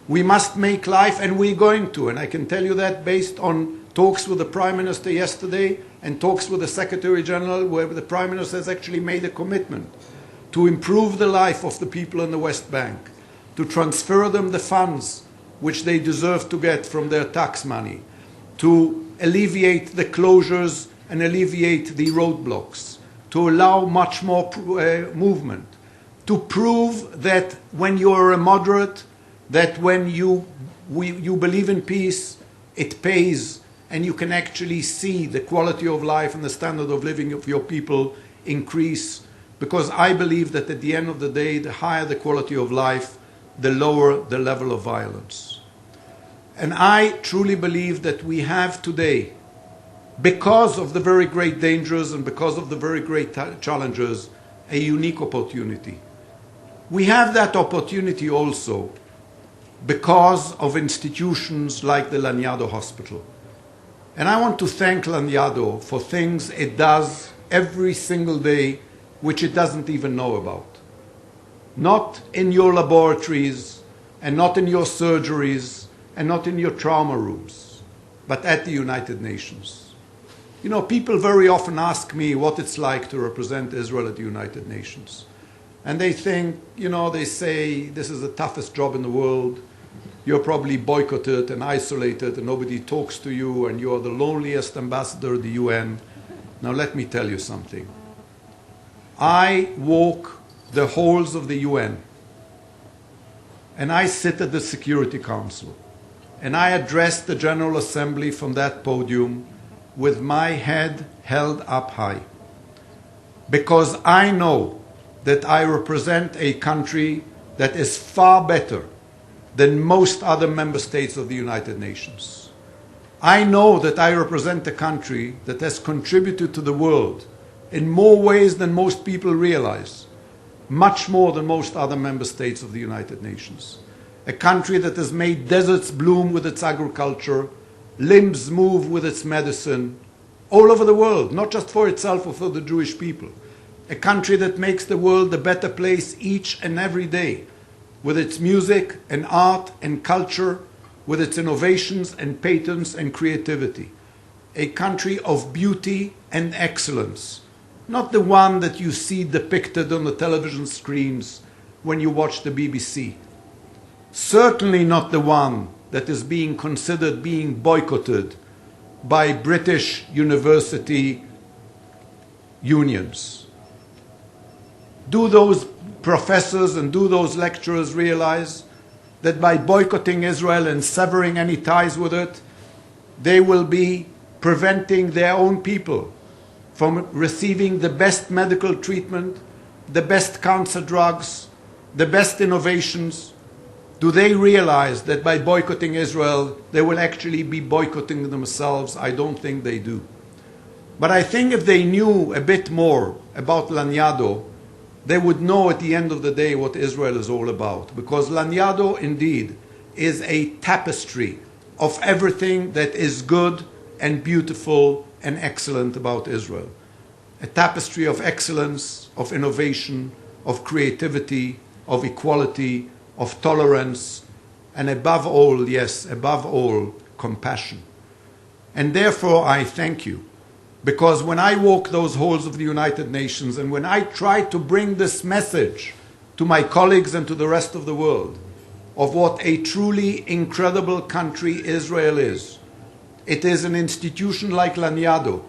We must make life, and we're going to, and I can tell you that based on talks with the Prime Minister yesterday and talks with the Secretary General, where the Prime Minister has actually made a commitment to improve the life of the people in the West Bank, to transfer them the funds which they deserve to get from their tax money, to alleviate the closures and alleviate the roadblocks, to allow much more movement, to prove that when you are a moderate, that when you believe in peace, it pays, and you can actually see the quality of life and the standard of living of your people increase. Because I believe that at the end of the day, the higher the quality of life, the lower the level of violence. And I truly believe that we have today, because of the very great dangers and because of the very great challenges, a unique opportunity. We have that opportunity also because of institutions like the Laniado Hospital. And I want to thank Laniado for things it does every single day which it doesn't even know about. Not in your laboratories, and not in your surgeries, and not in your trauma rooms, but at the United Nations. You know, people very often ask me what it's like to represent Israel at the United Nations. And they think, you know, they say, this is the toughest job in the world. You're probably boycotted and isolated and nobody talks to you and you're the loneliest ambassador of the UN. Now let me tell you something. I walk the halls of the UN and I sit at the Security Council and I address the General Assembly from that podium with my head held up high. Because I know that I represent a country that is far better than most other member states of the United Nations. I know that I represent a country that has contributed to the world in more ways than most people realize, much more than most other member states of the United Nations. A country that has made deserts bloom with its agriculture, limbs move with its medicine, all over the world, not just for itself or for the Jewish people. A country that makes the world a better place each and every day, with its music and art and culture, with its innovations and patents and creativity. A country of beauty and excellence, not the one that you see depicted on the television screens when you watch the BBC. Certainly not the one that is being considered being boycotted by British university unions. Do those professors and do those lecturers realize that by boycotting Israel and severing any ties with it, they will be preventing their own people from receiving the best medical treatment, the best cancer drugs, the best innovations? Do they realize that by boycotting Israel, they will actually be boycotting themselves? I don't think they do. But I think if they knew a bit more about Laniado, they would know at the end of the day what Israel is all about. Because Laniado, indeed, is a tapestry of everything that is good and beautiful and excellent about Israel. A tapestry of excellence, of innovation, of creativity, of equality, of tolerance, and above all, yes, above all, compassion. And therefore I thank you, because when I walk those halls of the United Nations and when I try to bring this message to my colleagues and to the rest of the world of what a truly incredible country Israel is, it is an institution like Laniado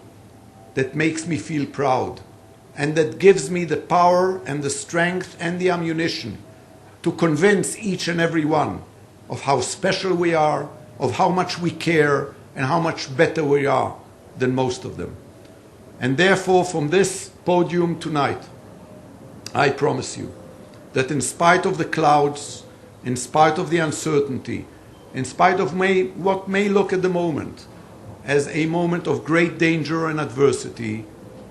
that makes me feel proud and that gives me the power and the strength and the ammunition to convince each and every one of how special we are, of how much we care, and how much better we are than most of them. And therefore, from this podium tonight, I promise you that in spite of the clouds, in spite of the uncertainty, in spite of what may look at the moment as a moment of great danger and adversity,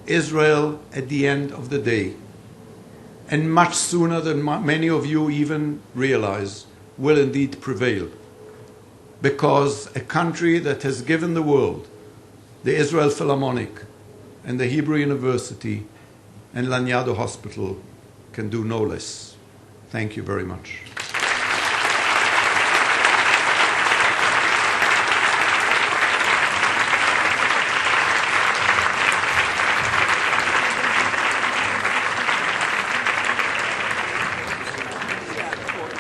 Israel, at the end of the day, and much sooner than many of you even realize, will indeed prevail. Because a country that has given the world the Israel Philharmonic and the Hebrew University and Laniado Hospital can do no less. Thank you very much.